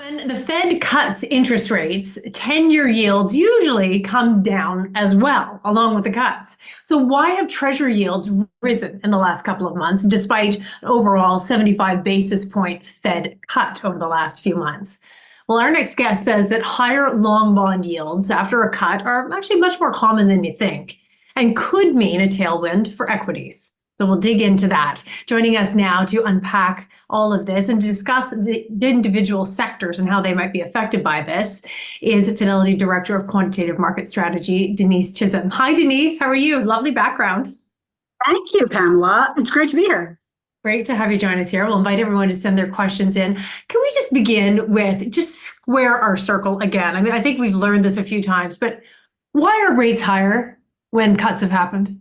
When the Fed cuts interest rates, 10-year yields usually come down as well, along with the cuts. So why have Treasury yields risen in the last couple of months, despite an overall 75 basis point Fed cut over the last few months? Well, our next guest says that higher long bond yields after a cut are actually much more common than you think and could mean a tailwind for equities. So we'll dig into that. Joining us now to unpack all of this and to discuss the individual sectors and how they might be affected by this is Fidelity Director of Quantitative Market Strategy, Denise Chisholm. Hi, Denise. How are you? Lovely background. Thank you, Pamela. It's great to be here. Great to have you join us here. We'll invite everyone to send their questions in. Can we just begin with just square our circle again? I mean, I think we've learned this a few times, but why are rates higher when cuts have happened?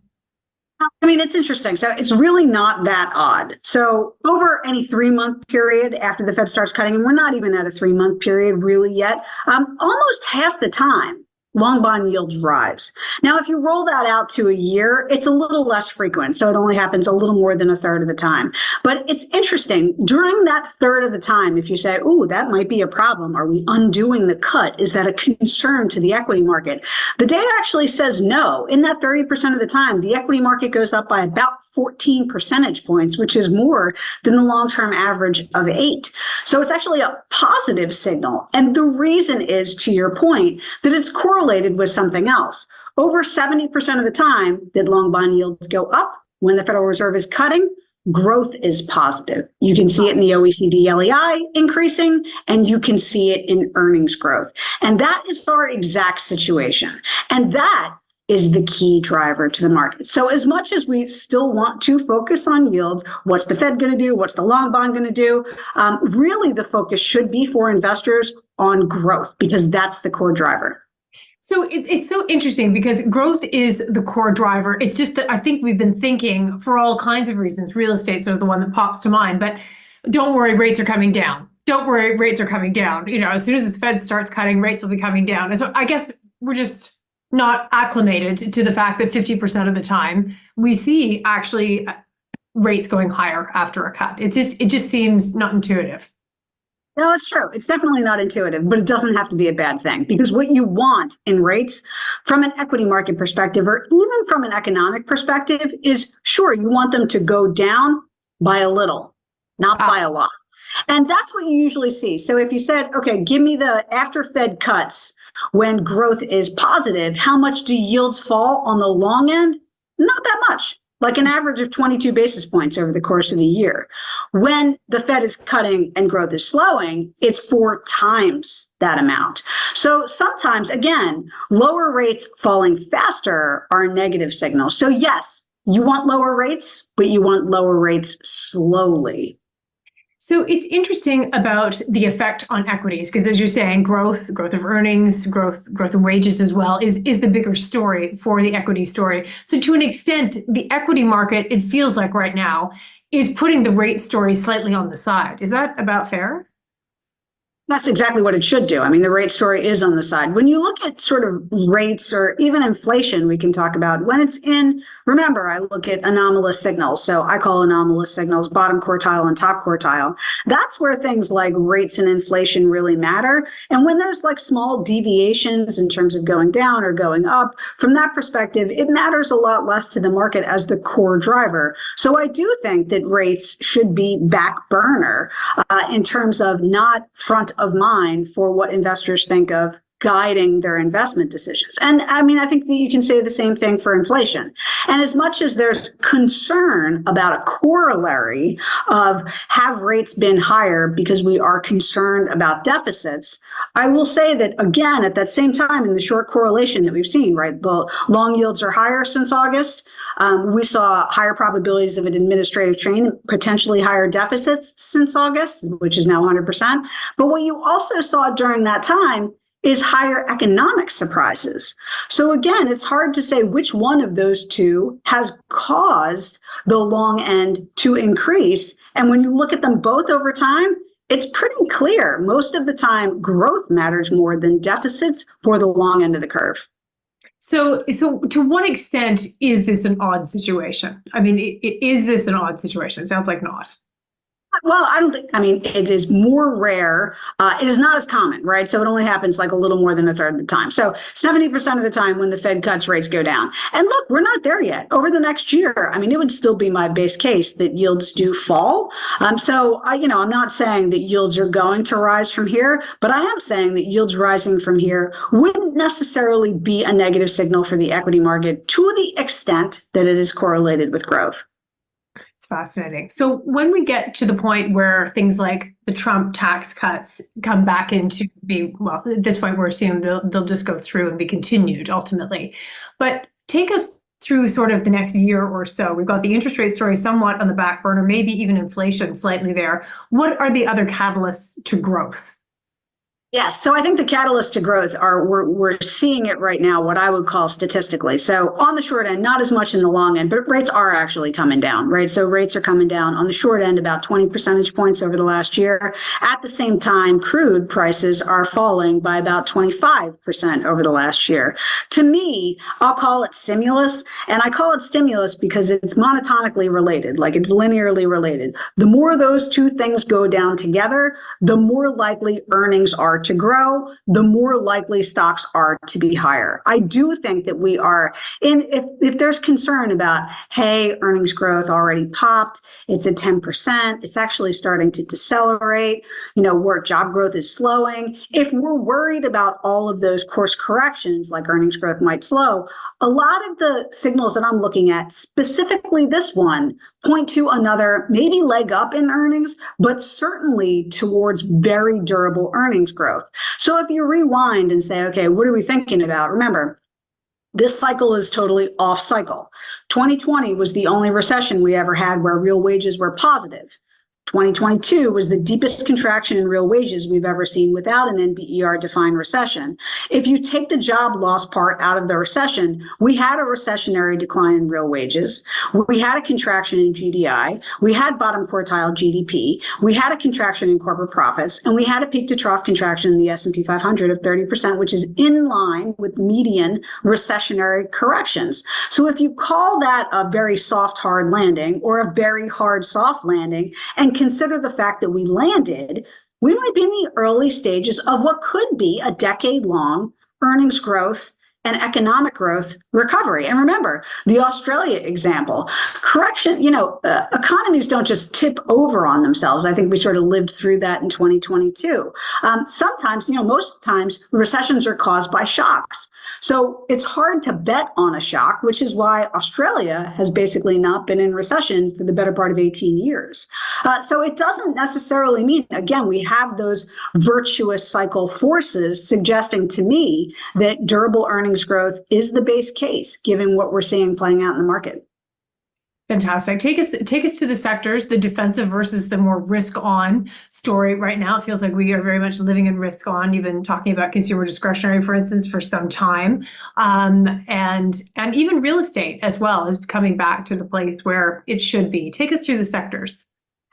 I mean, it's interesting. So it's really not that odd. So over any 3-month period after the Fed starts cutting, and we're not even at a 3-month period really yet, almost half the time, long bond yields rise. Now, if you roll that out to a year, it's a little less frequent. So it only happens a little more than a third of the time. But it's interesting. During that third of the time, if you say, oh, that might be a problem. Are we undoing the cut? Is that a concern to the equity market? The data actually says no. In that 30% of the time, the equity market goes up by about 14 percentage points, which is more than the long-term average of 8. So it's actually a positive signal. And the reason is, to your point, that it's correlated with something else. Over 70% of the time that long bond yields go up when the Federal Reserve is cutting, growth is positive. You can see it in the OECD LEI increasing, and you can see it in earnings growth. And that is our exact situation. And that is the key driver to the market. So as much as we still want to focus on yields, what's the Fed going to do? What's the long bond going to do? Really, the focus should be for investors on growth, because that's the core driver. So it's so interesting because growth is the core driver. It's just that I think we've been thinking for all kinds of reasons, real estate's sort of the one that pops to mind, but don't worry, rates are coming down. Don't worry, rates are coming down. You know, as soon as the Fed starts cutting, rates will be coming down. And so I guess we're just not acclimated to the fact that 50% of the time we see actually rates going higher after a cut. It just seems not intuitive. No, it's true. It's definitely not intuitive, but it doesn't have to be a bad thing, because what you want in rates from an equity market perspective, or even from an economic perspective, is sure, you want them to go down by a little, not by a lot. And that's what you usually see. So if you said, okay, give me the after Fed cuts, when growth is positive, how much do yields fall on the long end? Not that much, like an average of 22 basis points over the course of the year. When the Fed is cutting and growth is slowing, it's 4 times that amount. So sometimes, again, lower rates falling faster are a negative signal. So yes, you want lower rates, but you want lower rates slowly. So it's interesting about the effect on equities, because as you're saying, growth of earnings, growth in wages as well is the bigger story for the equity story. So to an extent, the equity market, it feels like right now, is putting the rate story slightly on the side. Is that about fair? That's exactly what it should do. I mean, the rate story is on the side. When you look at sort of rates or even inflation, we can talk about when it's in, remember, I look at anomalous signals. So I call anomalous signals bottom quartile and top quartile. That's where things like rates and inflation really matter. And when there's like small deviations in terms of going down or going up, from that perspective, it matters a lot less to the market as the core driver. So I do think that rates should be back burner in terms of not front of mind for what investors think of guiding their investment decisions. And I mean, I think that you can say the same thing for inflation. And as much as there's concern about a corollary of have rates been higher because we are concerned about deficits, I will say that, again, at that same time, in the short correlation that we've seen, right, the long yields are higher since August. We saw higher probabilities of an administrative change, potentially higher deficits since August, which is now 100%. But what you also saw during that time is higher economic surprises. So again, it's hard to say which one of those two has caused the long end to increase. And when you look at them both over time, it's pretty clear. Most of the time, growth matters more than deficits for the long end of the curve. So to what extent is this an odd situation? I mean, is this an odd situation? It sounds like not. Well, I don't think, I mean, it is more rare. It is not as common, right? So it only happens like a little more than a third of the time. So 70% of the time when the Fed cuts, rates go down. And look, we're not there yet. Over the next year, I mean, it would still be my base case that yields do fall. I'm not saying that yields are going to rise from here, but I am saying that yields rising from here wouldn't necessarily be a negative signal for the equity market to the extent that it is correlated with growth. Fascinating. So when we get to the point where things like the Trump tax cuts come back into being, well, at this point, we're assuming they'll just go through and be continued ultimately. But take us through sort of the next year or so. We've got the interest rate story somewhat on the back burner, maybe even inflation slightly there. What are the other catalysts to growth? Yes, so I think the catalysts to growth are we're seeing it right now, what I would call statistically. So on the short end, not as much in the long end, but rates are actually coming down, right? So rates are coming down on the short end about 20 percentage points over the last year. At the same time, crude prices are falling by about 25% over the last year. To me, I'll call it stimulus, and I call it stimulus because it's monotonically related, like it's linearly related. The more those two things go down together, the more likely earnings are to grow, the more likely stocks are to be higher. I do think that we are in, if there's concern about, hey, earnings growth already popped, it's at 10%, it's actually starting to decelerate, where job growth is slowing. If we're worried about all of those course corrections, like earnings growth might slow, a lot of the signals that I'm looking at, specifically this one, point to another maybe leg up in earnings, but certainly towards very durable earnings growth. So if you rewind and say, okay, what are we thinking about? Remember, this cycle is totally off cycle. 2020 was the only recession we ever had where real wages were positive. 2022 was the deepest contraction in real wages we've ever seen without an NBER-defined recession. If you take the job loss part out of the recession, we had a recessionary decline in real wages. We had a contraction in GDI. We had bottom quartile GDP. We had a contraction in corporate profits. And we had a peak to trough contraction in the S&P 500 of 30%, which is in line with median recessionary corrections. So if you call that a very soft, hard landing or a very hard, soft landing, and consider the fact that we landed, we might be in the early stages of what could be a decade-long earnings growth and economic growth recovery. And remember, the Australia example, correction, economies don't just tip over on themselves. I think we sort of lived through that in 2022. Sometimes, most times, recessions are caused by shocks. So it's hard to bet on a shock, which is why Australia has basically not been in recession for the better part of 18 years. So it doesn't necessarily mean, again, we have those virtuous cycle forces suggesting to me that durable earnings growth is the base case, given what we're seeing playing out in the market. Fantastic. Take us to the sectors, the defensive versus the more risk-on story right now. It feels like we are very much living in risk-on. You've been talking about consumer discretionary, for instance, for some time, and even real estate as well is coming back to the place where it should be. Take us through the sectors.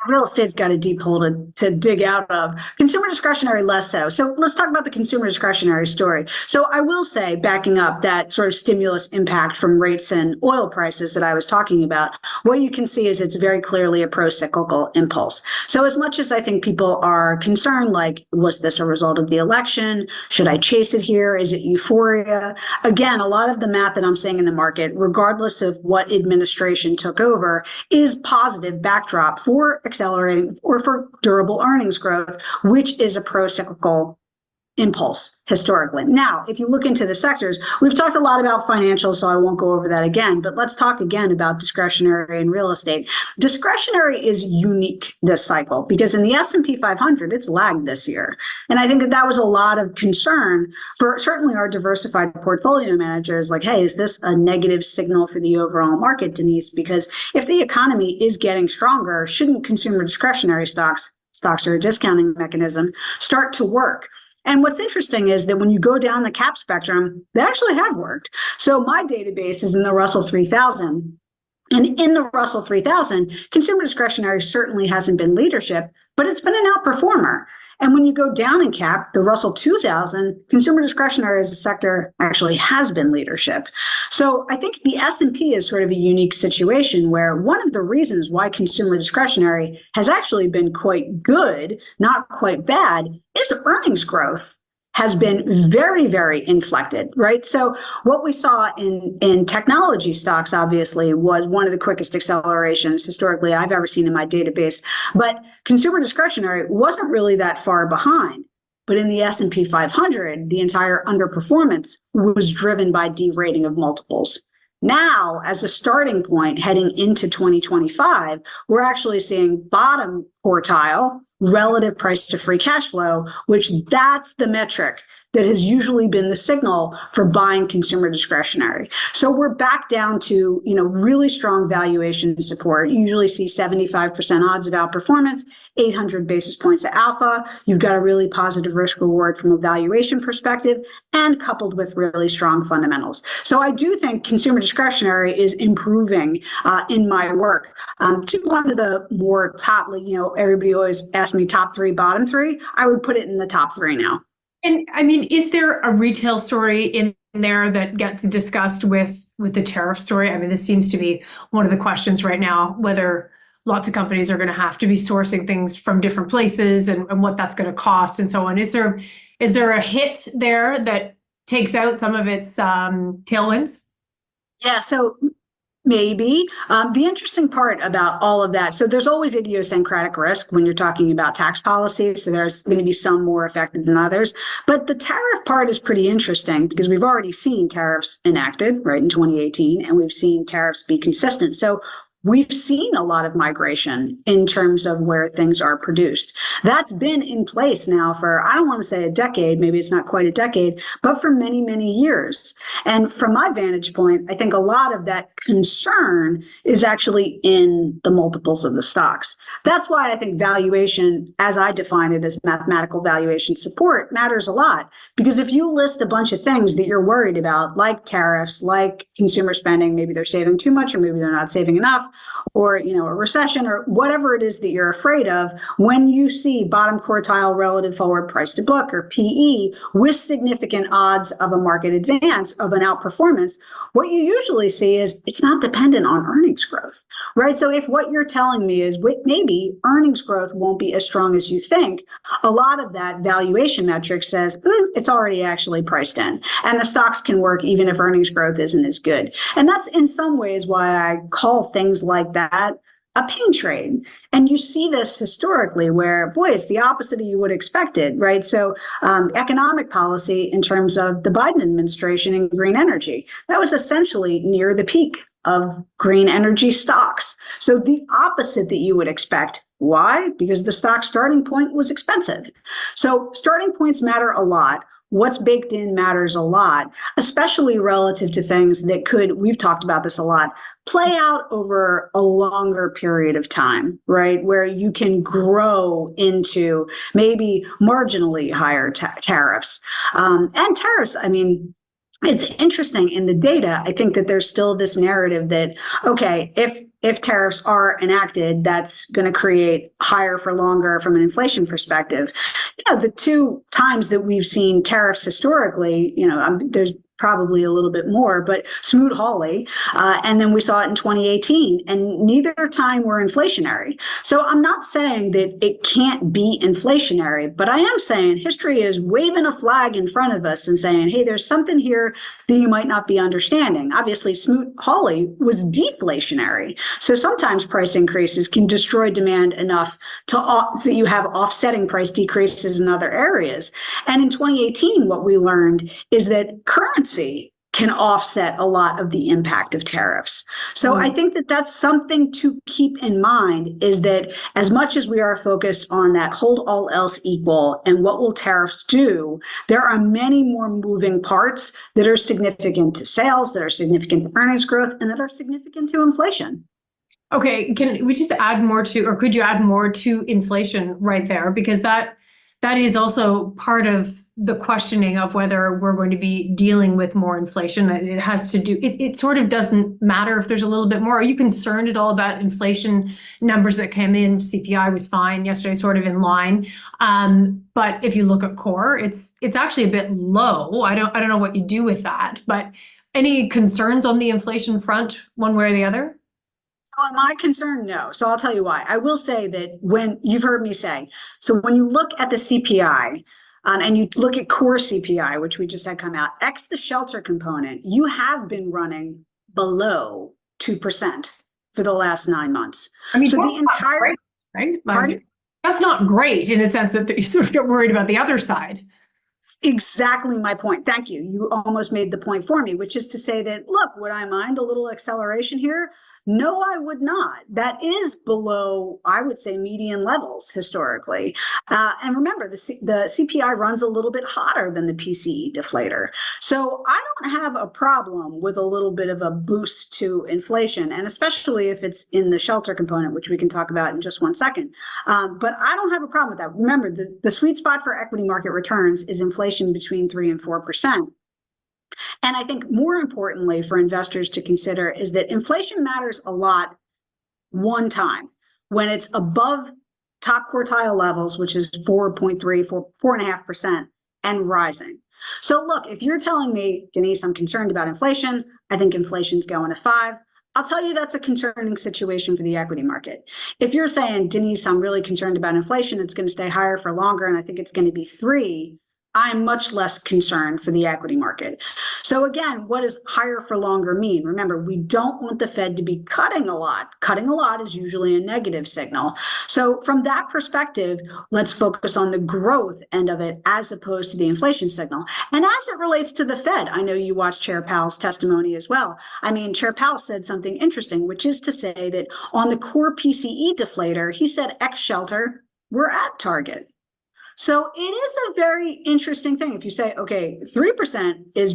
Real estate's got a deep hole to dig out of. Consumer discretionary, less so. So let's talk about the consumer discretionary story. So I will say, backing up that sort of stimulus impact from rates and oil prices that I was talking about, what you can see is it's very clearly a pro-cyclical impulse. So as much as I think people are concerned, like, was this a result of the election? Should I chase it here? Is it euphoria? Again, a lot of the math that I'm seeing in the market, regardless of what administration took over, is positive backdrop for accelerating or for durable earnings growth, which is a pro-cyclical impulse historically. Now, if you look into the sectors, we've talked a lot about financials, so I won't go over that again, but let's talk again about discretionary and real estate. Discretionary is unique this cycle because in the S&P 500, it's lagged this year. And I think that was a lot of concern for certainly our diversified portfolio managers, like, hey, is this a negative signal for the overall market, Denise? Because if the economy is getting stronger, shouldn't consumer discretionary stocks are a discounting mechanism, start to work? And what's interesting is that when you go down the cap spectrum, they actually have worked. So my database is in the Russell 3000. And in the Russell 3000, consumer discretionary certainly hasn't been leadership, but it's been an outperformer. And when you go down in cap, the Russell 2000, consumer discretionary as a sector actually has been leadership. So I think the S&P is sort of a unique situation where one of the reasons why consumer discretionary has actually been quite good, not quite bad, is earnings growth has been very, very inflected, right? So what we saw in technology stocks, obviously, was one of the quickest accelerations historically I've ever seen in my database. But consumer discretionary wasn't really that far behind. But in the S&P 500, the entire underperformance was driven by derating of multiples. Now, as a starting point heading into 2025, we're actually seeing bottom quartile relative price to free cash flow, which that's the metric that has usually been the signal for buying consumer discretionary. So we're back down to, really strong valuation support. You usually see 75% odds of outperformance, 800 basis points of alpha. You've got a really positive risk reward from a valuation perspective and coupled with really strong fundamentals. So I do think consumer discretionary is improving in my work. To one of the more top, everybody always asks me top three, bottom three. I would put it in the top three now. And I mean, is there a retail story in there that gets discussed with the tariff story? I mean, this seems to be one of the questions right now, whether lots of companies are going to have to be sourcing things from different places and what that's going to cost and so on. Is there a hit there that takes out some of its tailwinds? Yeah, so maybe. The interesting part about all of that, so there's always idiosyncratic risk when you're talking about tax policy. So there's going to be some more effective than others. But the tariff part is pretty interesting because we've already seen tariffs enacted, right, in 2018, and we've seen tariffs be consistent. So we've seen a lot of migration in terms of where things are produced. That's been in place now for, I don't want to say a decade, maybe it's not quite a decade, but for many, many years. And from my vantage point, I think a lot of that concern is actually in the multiples of the stocks. That's why I think valuation, as I define it as mathematical valuation support, matters a lot. Because if you list a bunch of things that you're worried about, like tariffs, like consumer spending, maybe they're saving too much or maybe they're not saving enough, or a recession or whatever it is that you're afraid of, when you see bottom quartile relative forward price to book or PE with significant odds of a market advance, of an outperformance, what you usually see is it's not dependent on earnings growth, right? So if what you're telling me is maybe earnings growth won't be as strong as you think, a lot of that valuation metric says it's already actually priced in, and the stocks can work even if earnings growth isn't as good. And that's in some ways why I call things like that a pain trade. And you see this historically where, boy, it's the opposite of you would expect it, right? So economic policy in terms of the Biden administration and green energy, that was essentially near the peak of green energy stocks. So the opposite that you would expect. Why? Because the stock starting point was expensive. So starting points matter a lot. What's baked in matters a lot, especially relative to things that we've talked about this a lot, play out over a longer period of time, right? Where you can grow into maybe marginally higher tariffs. And tariffs, I mean, it's interesting in the data. I think that there's still this narrative that, okay, if tariffs are enacted, that's going to create higher for longer from an inflation perspective. The two times that we've seen tariffs historically, there's probably a little bit more, but Smoot-Hawley, and then we saw it in 2018, and neither time were inflationary. So I'm not saying that it can't be inflationary, but I am saying history is waving a flag in front of us and saying, hey, there's something here that you might not be understanding. Obviously, Smoot-Hawley was deflationary. So sometimes price increases can destroy demand enough so that you have offsetting price decreases in other areas. And in 2018, what we learned is that currency can offset a lot of the impact of tariffs. So I think that that's something to keep in mind, is that as much as we are focused on that hold all else equal and what will tariffs do, there are many more moving parts that are significant to sales, that are significant to earnings growth, and that are significant to inflation. Okay, can we just add more to, or could you add more to inflation right there? Because that is also part of the questioning of whether we're going to be dealing with more inflation. It has to do, it sort of doesn't matter if there's a little bit more. Are you concerned at all about inflation numbers that came in? CPI was fine yesterday, sort of in line. But if you look at core, it's actually a bit low. I don't know what you do with that, but any concerns on the inflation front, one way or the other? Am I concerned? No. So I'll tell you why. I will say that when you've heard me say, so when you look at the CPI, and you look at core CPI, which we just had come out, X the shelter component, you have been running below 2% for the last 9 months. I mean, so the entire, great, right? Pardon? That's not great in a sense that you sort of get worried about the other side. Exactly my point. Thank you. You almost made the point for me, which is to say that, look, would I mind a little acceleration here? No, I would not. That is below, I would say, median levels historically. And remember, the CPI runs a little bit hotter than the PCE deflator. So I don't have a problem with a little bit of a boost to inflation, and especially if it's in the shelter component, which we can talk about in just one second. But I don't have a problem with that. Remember, the sweet spot for equity market returns is inflation between 3 and 4%. And I think more importantly for investors to consider is that inflation matters a lot one time when it's above top quartile levels, which is 4.5%, and rising. So look, if you're telling me, Denise, I'm concerned about inflation, I think inflation's going to 5, I'll tell you that's a concerning situation for the equity market. If you're saying, Denise, I'm really concerned about inflation, it's going to stay higher for longer, and I think it's going to be 3, I'm much less concerned for the equity market. So again, what does higher for longer mean? Remember, we don't want the Fed to be cutting a lot. Cutting a lot is usually a negative signal. So from that perspective, let's focus on the growth end of it as opposed to the inflation signal. And as it relates to the Fed, I know you watched Chair Powell's testimony as well. I mean, Chair Powell said something interesting, which is to say that on the core PCE deflator, he said X shelter, we're at target. So it is a very interesting thing. If you say, okay, 3% is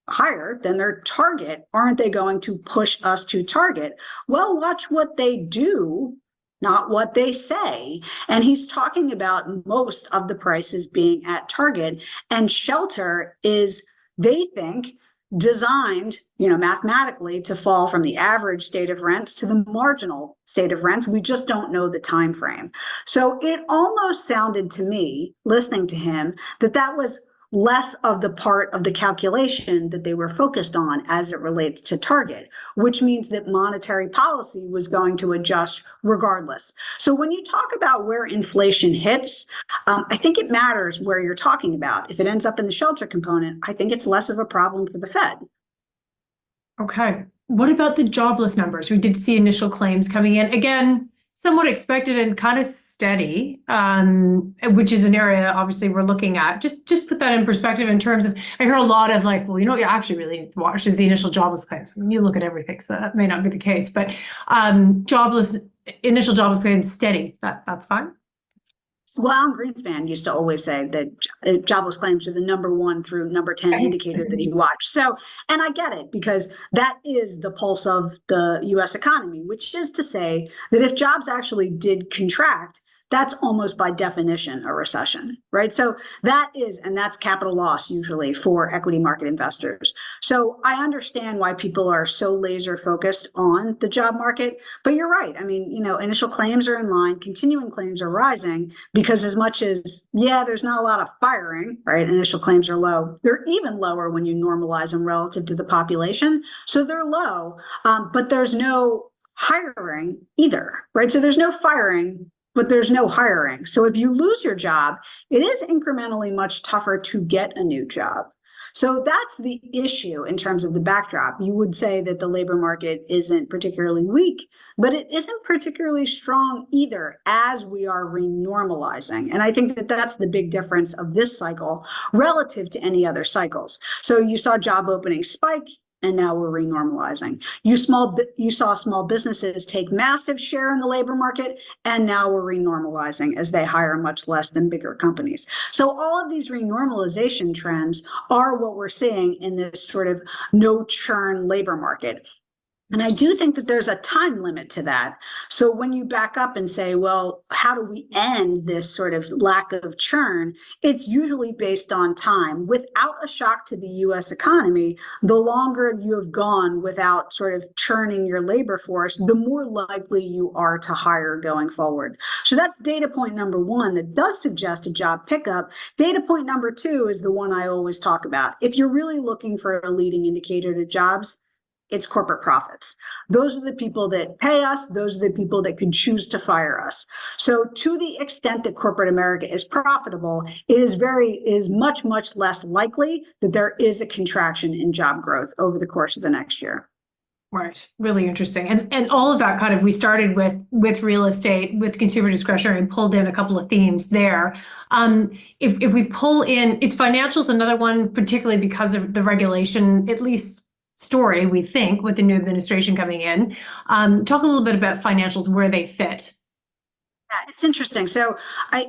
higher than their target, aren't they going to push us to target? Well, watch what they do, not what they say. And he's talking about most of the prices being at target, and shelter is, they think, designed, mathematically to fall from the average state of rents to the marginal state of rents. We just don't know the time frame. So it almost sounded to me, listening to him, that was less of the part of the calculation that they were focused on as it relates to target, which means that monetary policy was going to adjust regardless. So when you talk about where inflation hits, I think it matters where you're talking about. If it ends up in the shelter component, I think it's less of a problem for the Fed. Okay. What about the jobless numbers? We did see initial claims coming in. Again, somewhat expected and kind of steady, which is an area obviously we're looking at. Just put that in perspective in terms of, I hear a lot of like, well, you actually really need to watch is the initial jobless claims. I mean, you look at everything, so that may not be the case, but initial jobless claims steady. That's fine. Well, Alan Greenspan used to always say that jobless claims are the number 1 through number 10 indicator that he watched. So, and I get it, because that is the pulse of the US economy, which is to say that if jobs actually did contract, that's almost by definition a recession, right? So that's capital loss usually for equity market investors. So I understand why people are so laser focused on the job market, but you're right. I mean, initial claims are in line, continuing claims are rising, because as much as, there's not a lot of firing, right? Initial claims are low. They're even lower when you normalize them relative to the population. So they're low, but there's no hiring either, right? So there's no firing, but there's no hiring. So if you lose your job, it is incrementally much tougher to get a new job. So that's the issue in terms of the backdrop. You would say that the labor market isn't particularly weak, but it isn't particularly strong either as we are renormalizing. And I think that that's the big difference of this cycle relative to any other cycles. So you saw job openings spike, and now we're renormalizing. You saw small businesses take massive share in the labor market, and now we're renormalizing as they hire much less than bigger companies. So all of these renormalization trends are what we're seeing in this sort of no churn labor market. And I do think that there's a time limit to that. So when you back up and say, well, how do we end this sort of lack of churn? It's usually based on time. Without a shock to the US economy, the longer you have gone without sort of churning your labor force, the more likely you are to hire going forward. So that's data point number one that does suggest a job pickup. Data point number two is the one I always talk about. If you're really looking for a leading indicator to jobs, it's corporate profits. Those are the people that pay us. Those are the people that could choose to fire us. So to the extent that corporate America is profitable, it is much, much less likely that there is a contraction in job growth over the course of the next year. Right. Really interesting. And all of that kind of, we started with real estate, with consumer discretionary, and pulled in a couple of themes there. If we pull in, it's financials, another one, particularly because of the regulation, at least story, we think, with the new administration coming in. Talk a little bit about financials, where they fit. Yeah, it's interesting. So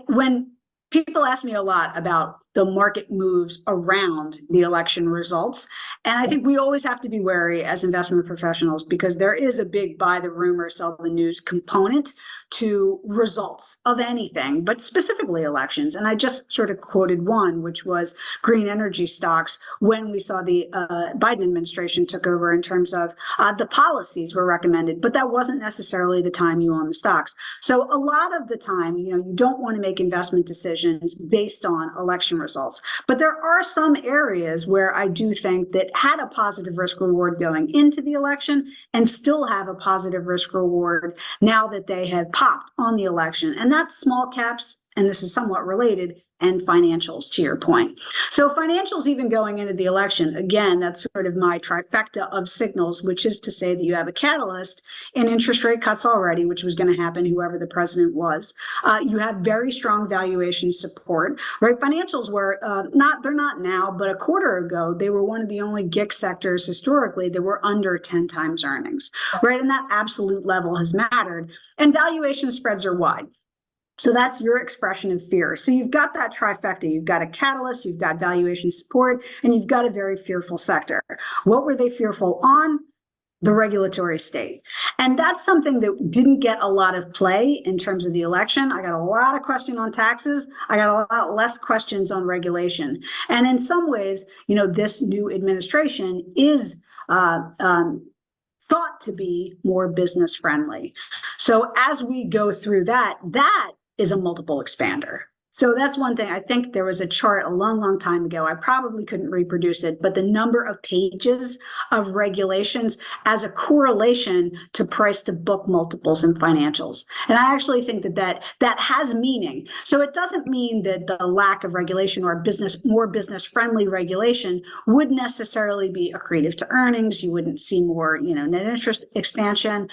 when people ask me a lot about the market moves around the election results, and I think we always have to be wary as investment professionals because there is a big buy the rumor, sell the news component to results of anything, but specifically elections. And I just sort of quoted one, which was green energy stocks when we saw the Biden administration took over in terms of the policies were recommended, but that wasn't necessarily the time you own the stocks. So a lot of the time, you don't want to make investment decisions based on election results. But there are some areas where I do think that had a positive risk reward going into the election and still have a positive risk reward now that they have popped on the election. And that's small caps, and this is somewhat related, and financials, to your point. So financials, even going into the election, again, that's sort of my trifecta of signals, which is to say that you have a catalyst in interest rate cuts already, which was going to happen, whoever the president was. You have very strong valuation support, right? Financials were they're not now, but a quarter ago, they were one of the only GIC sectors historically that were under 10 times earnings, right? And that absolute level has mattered. And valuation spreads are wide. So that's your expression of fear. So you've got that trifecta. You've got a catalyst, you've got valuation support, and you've got a very fearful sector. What were they fearful on? The regulatory state. And that's something that didn't get a lot of play in terms of the election. I got a lot of questions on taxes. I got a lot less questions on regulation. And in some ways, this new administration is thought to be more business friendly. So as we go through that is a multiple expander. So that's one thing. I think there was a chart a long, long time ago. I probably couldn't reproduce it, but the number of pages of regulations as a correlation to price to book multiples in financials. And I actually think that has meaning. So it doesn't mean that the lack of regulation or more business friendly regulation would necessarily be accretive to earnings. You wouldn't see more, net interest expansion,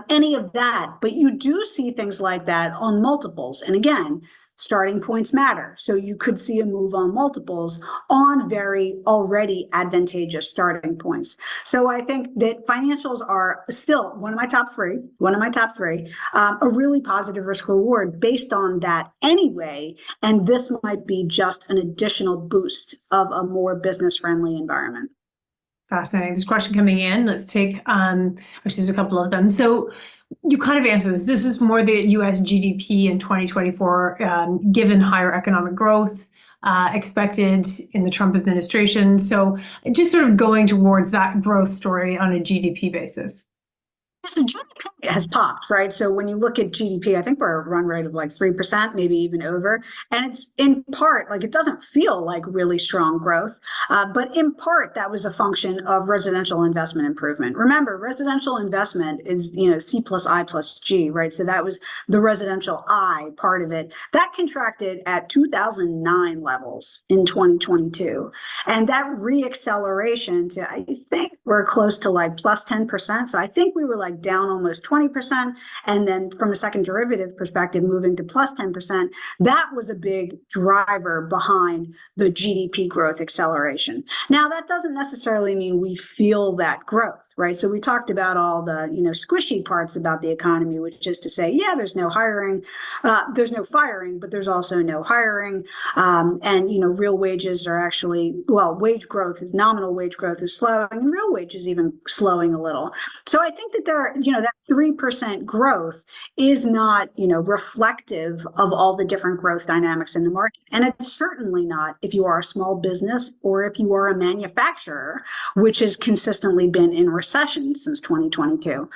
any of that. But you do see things like that on multiples. And again, starting points matter. So you could see a move on multiples on very already advantageous starting points. So I think that financials are still one of my top three, a really positive risk reward based on that anyway. And this might be just an additional boost of a more business friendly environment. Fascinating. This question coming in, let's take, actually there's a couple of them. So you kind of answered this. This is more the US GDP in 2024, given higher economic growth expected in the Trump administration. So just sort of going towards that growth story on a GDP basis. So GDP has popped, right? So when you look at GDP, I think we're a run rate of like 3%, maybe even over. And it's in part, it doesn't feel like really strong growth, but in part, that was a function of residential investment improvement. Remember, residential investment is, C plus I plus G, right? So that was the residential I part of it. That contracted at 2009 levels in 2022. And that reacceleration to, I think we're close to plus 10%. So I think we were like down almost 20%. And then from a second derivative perspective, moving to plus 10%, that was a big driver behind the GDP growth acceleration. Now, that doesn't necessarily mean we feel that growth, right? So we talked about all the, squishy parts about the economy, which is to say, yeah, there's no hiring, there's no firing, but there's also no hiring. And real wages are actually, wage growth is nominal wage growth is slowing, and real wages even slowing a little. So I think that that 3% growth is not, reflective of all the different growth dynamics in the market. And it's certainly not if you are a small business or if you are a manufacturer, which has consistently been in recession since 2022.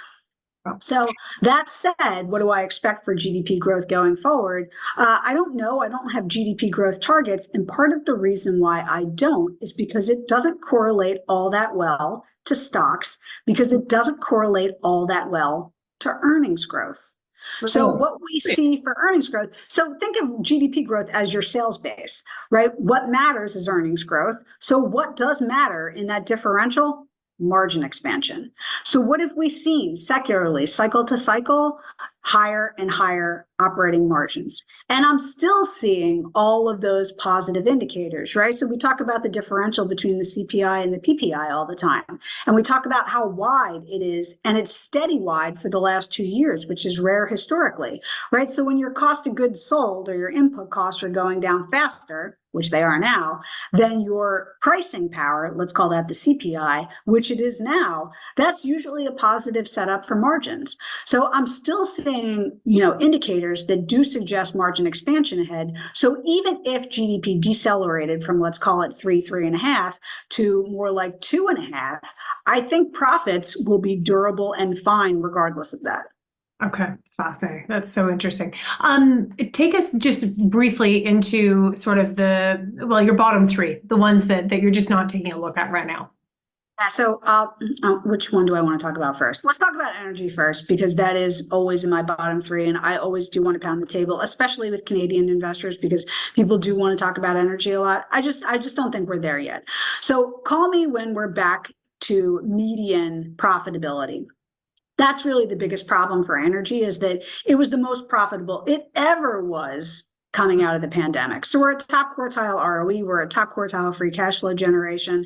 So that said, what do I expect for GDP growth going forward? I don't know. I don't have GDP growth targets. And part of the reason why I don't is because it doesn't correlate all that well to stocks, because it doesn't correlate all that well to earnings growth. So what we see for earnings growth, so think of GDP growth as your sales base, right? What matters is earnings growth. So what does matter in that differential? Margin expansion. So what have we seen secularly, cycle to cycle? Higher and higher operating margins. And I'm still seeing all of those positive indicators, right? So we talk about the differential between the CPI and the PPI all the time. And we talk about how wide it is, and it's steady wide for the last 2 years, which is rare historically, right? So when your cost of goods sold or your input costs are going down faster, which they are now, then your pricing power, let's call that the CPI, which it is now, that's usually a positive setup for margins. So I'm still seeing, indicators that do suggest margin expansion ahead. So even if GDP decelerated from, let's call it 3.5 to more like 2.5, I think profits will be durable and fine regardless of that. Okay, fascinating. That's so interesting. Take us just briefly into sort of your bottom three, the ones that you're just not taking a look at right now. Yeah, so which one do I want to talk about first? Let's talk about energy first, because that is always in my bottom three, and I always do want to pound the table, especially with Canadian investors, because people do want to talk about energy a lot. I just don't think we're there yet. So call me when we're back to median profitability. That's really the biggest problem for energy, is that it was the most profitable it ever was coming out of the pandemic. So we're a top quartile ROE, we're a top quartile free cash flow generation.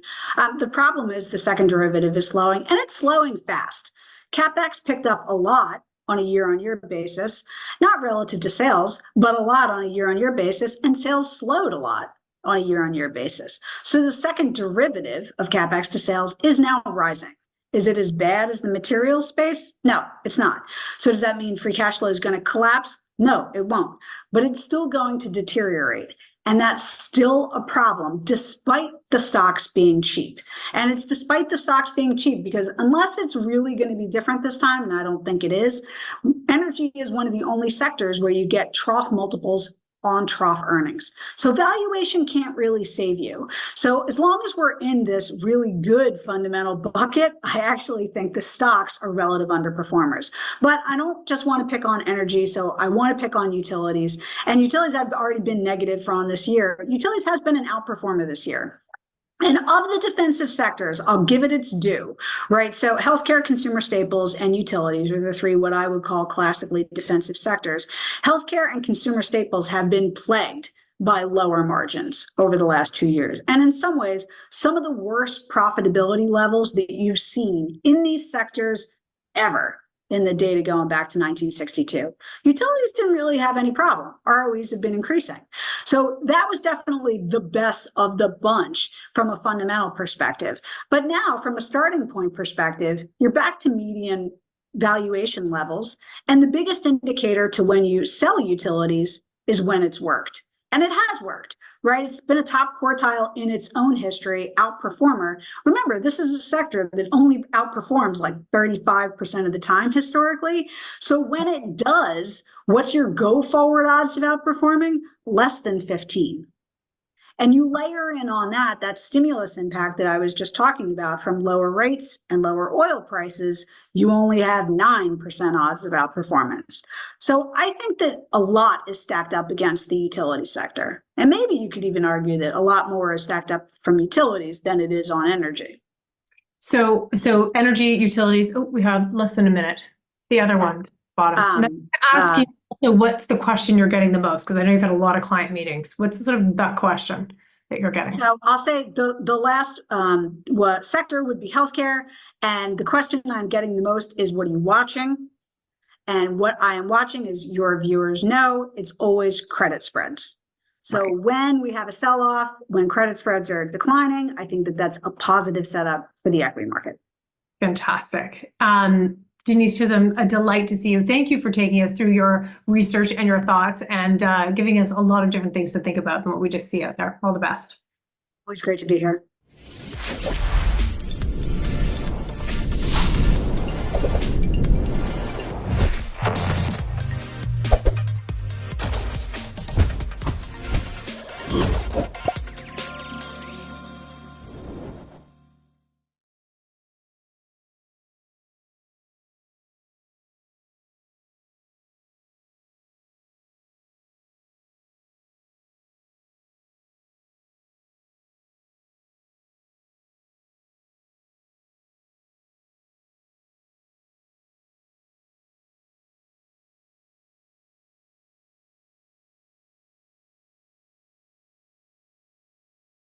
The problem is the second derivative is slowing, and it's slowing fast. CapEx picked up a lot on a year-on-year basis, not relative to sales, but a lot on a year-on-year basis, and sales slowed a lot on a year-on-year basis. So the second derivative of CapEx to sales is now rising. Is it as bad as the materials space? No, it's not. So does that mean free cash flow is going to collapse? No, it won't. But it's still going to deteriorate. And that's still a problem, despite the stocks being cheap. And it's despite the stocks being cheap, because unless it's really going to be different this time, and I don't think it is, energy is one of the only sectors where you get trough multiples on trough earnings. So valuation can't really save you. So as long as we're in this really good fundamental bucket, I actually think the stocks are relative underperformers. But I don't just want to pick on energy, so I want to pick on utilities. And utilities have already been negative from this year. Utilities has been an outperformer this year. And of the defensive sectors, I'll give it its due, right? So healthcare, consumer staples, and utilities are the three what I would call classically defensive sectors. Healthcare and consumer staples have been plagued by lower margins over the last 2 years. And in some ways, some of the worst profitability levels that you've seen in these sectors ever in the data going back to 1962. Utilities didn't really have any problem. ROEs have been increasing. So that was definitely the best of the bunch from a fundamental perspective. But now, from a starting point perspective, you're back to median valuation levels. And the biggest indicator to when you sell utilities is when it's worked. And it has worked, right? It's been a top quartile in its own history, outperformer. Remember, this is a sector that only outperforms like 35% of the time historically. So when it does, what's your go forward odds of outperforming? Less than 15. And you layer in on that stimulus impact that I was just talking about from lower rates and lower oil prices, you only have 9% odds of outperformance. So I think that a lot is stacked up against the utility sector. And maybe you could even argue that a lot more is stacked up from utilities than it is on energy. So energy, utilities, oh, we have less than a minute. The other one, bottom. And I ask you, also, what's the question you're getting the most? Because I know you've had a lot of client meetings. What's sort of that question that you're getting? So I'll say the last sector would be healthcare. And the question I'm getting the most is, what are you watching? And what I am watching, as your viewers know, it's always credit spreads. So when we have a sell-off, when credit spreads are declining, I think that that's a positive setup for the equity market. Fantastic. Denise Chisholm, a delight to see you. Thank you for taking us through your research and your thoughts and giving us a lot of different things to think about than what we just see out there. All the best. Always great to be here.